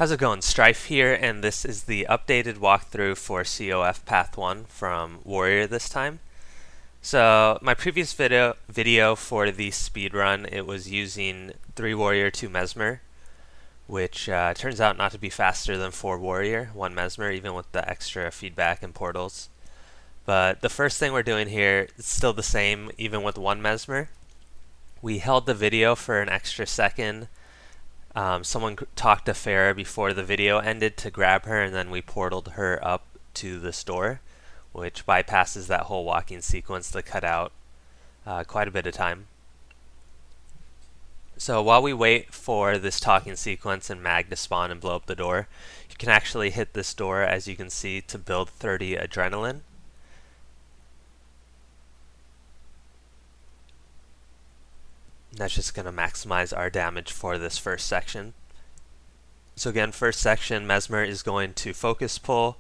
How's it going? Strife here, and this is the updated walkthrough for CoF Path 1 from Warrior this time. So my previous video for the speedrun, it was using 3 Warrior, 2 Mesmer, which turns out not to be faster than 4 Warrior, 1 Mesmer, even with the extra feedback and portals. But the first thing we're doing here is still the same, even with 1 Mesmer. We held the video for an extra second. Someone talked to Farah before the video ended to grab her, and then we portaled her up to this door, which bypasses that whole walking sequence to cut out quite a bit of time. So while we wait for this talking sequence and Mag to spawn and blow up the door, you can actually hit this door, as you can see, to build 30 adrenaline. That's just going to maximize our damage for this first section. So again, first section, Mesmer is going to focus pull.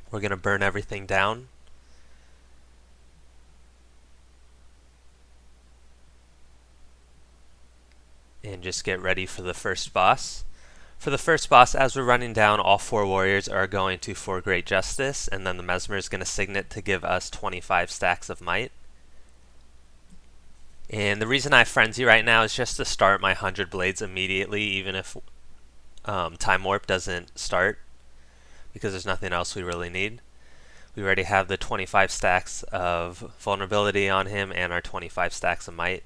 We're going to burn everything down. And just get ready for the first boss. For the first boss, as we're running down, all 4 warriors are going to for Great Justice, and then the Mesmer is going to signet to give us 25 stacks of might. And the reason I frenzy right now is just to start my 100 blades immediately, even if time warp doesn't start, because there's nothing else we really need. We already have the 25 stacks of vulnerability on him and our 25 stacks of might.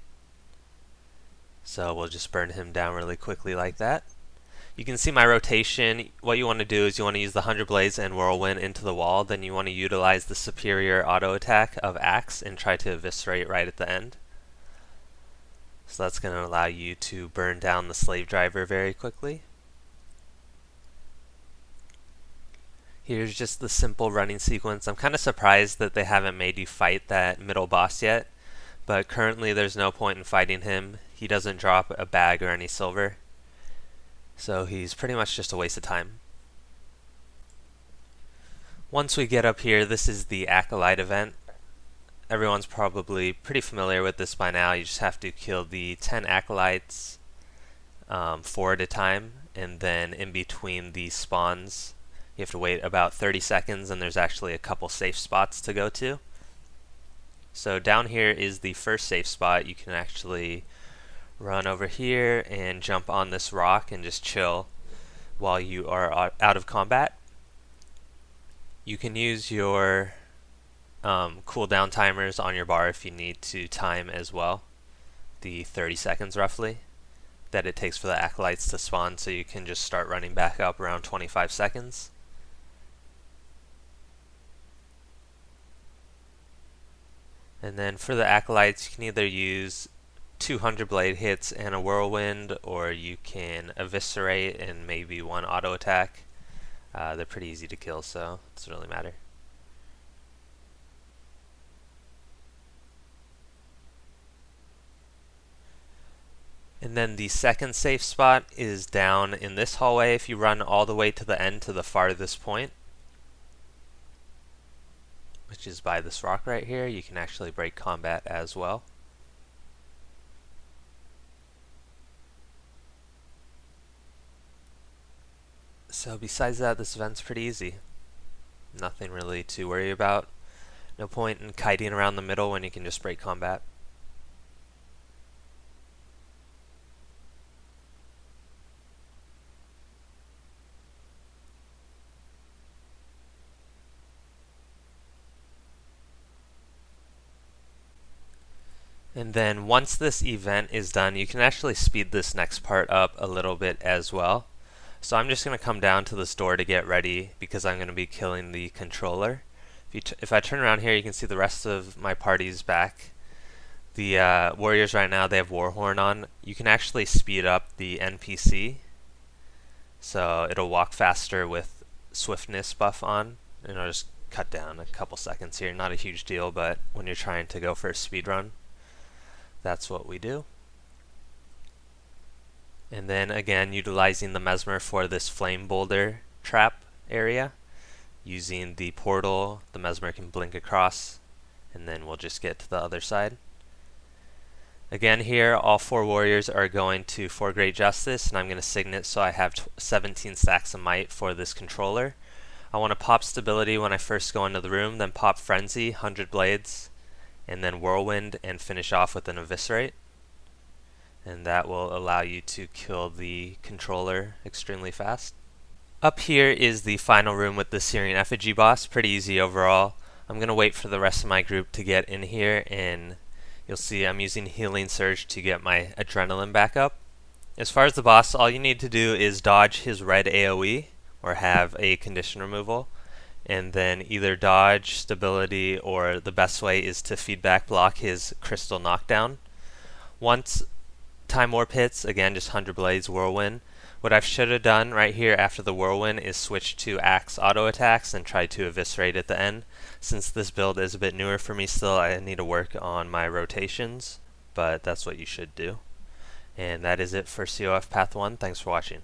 So we'll just burn him down really quickly like that. You can see my rotation. What you want to do is you want to use the 100 blades and whirlwind into the wall. Then you want to utilize the superior auto attack of axe and try to eviscerate right at the end. So that's going to allow you to burn down the slave driver very quickly. Here's just the simple running sequence. I'm kind of surprised that they haven't made you fight that middle boss yet, but currently there's no point in fighting him. He doesn't drop a bag or any silver, so he's pretty much just a waste of time. Once we get up here, this is the Acolyte event. Everyone's probably pretty familiar with this by now. You just have to kill the 10 Acolytes 4 at a time, and then in between the spawns you have to wait about 30 seconds, and there's actually a couple safe spots to go to. So down here is the first safe spot. You can actually run over here and jump on this rock and just chill while you are out of combat. You can use your cooldown timers on your bar if you need to time as well, the 30 seconds roughly that it takes for the Acolytes to spawn, so you can just start running back up around 25 seconds. And then for the Acolytes, you can either use 200 blade hits and a whirlwind, or you can eviscerate and maybe 1 auto attack. They're pretty easy to kill, so it doesn't really matter. And then the second safe spot is down in this hallway. If you run all the way to the end to the farthest point, which is by this rock right here, you can actually break combat as well. So besides that, this event's pretty easy. Nothing really to worry about. No point in kiting around the middle when you can just break combat. And then once this event is done, you can actually speed this next part up a little bit as well. So I'm just going to come down to this door to get ready because I'm going to be killing the controller. If I turn around here, you can see the rest of my party's back. The warriors right now, they have Warhorn on. You can actually speed up the NPC, so it'll walk faster with swiftness buff on, and it'll just cut down a couple seconds here. Not a huge deal, but when you're trying to go for a speed run, that's what we do. And then again, utilizing the Mesmer for this flame boulder trap area. Using the portal, the Mesmer can blink across, and then we'll just get to the other side. Again here, all 4 warriors are going to 4 Great Justice, and I'm going to Signet so I have 17 stacks of Might for this controller. I want to pop Stability when I first go into the room, then pop Frenzy, 100 Blades, and then Whirlwind, and finish off with an Eviscerate. And that will allow you to kill the controller extremely fast. Up here is the final room with the Syrian Effigy boss, pretty easy overall. I'm going to wait for the rest of my group to get in here, and you'll see I'm using Healing Surge to get my adrenaline back up. As far as the boss, all you need to do is dodge his red AoE, or have a condition removal, and then either dodge, stability, or the best way is to feedback block his crystal knockdown. Once Time Warp hits, again just 100 Blades, Whirlwind. What I should have done right here after the Whirlwind is switch to Axe auto attacks and try to eviscerate at the end. Since this build is a bit newer for me still, I need to work on my rotations, but that's what you should do. And that is it for CoF Path 1. Thanks for watching.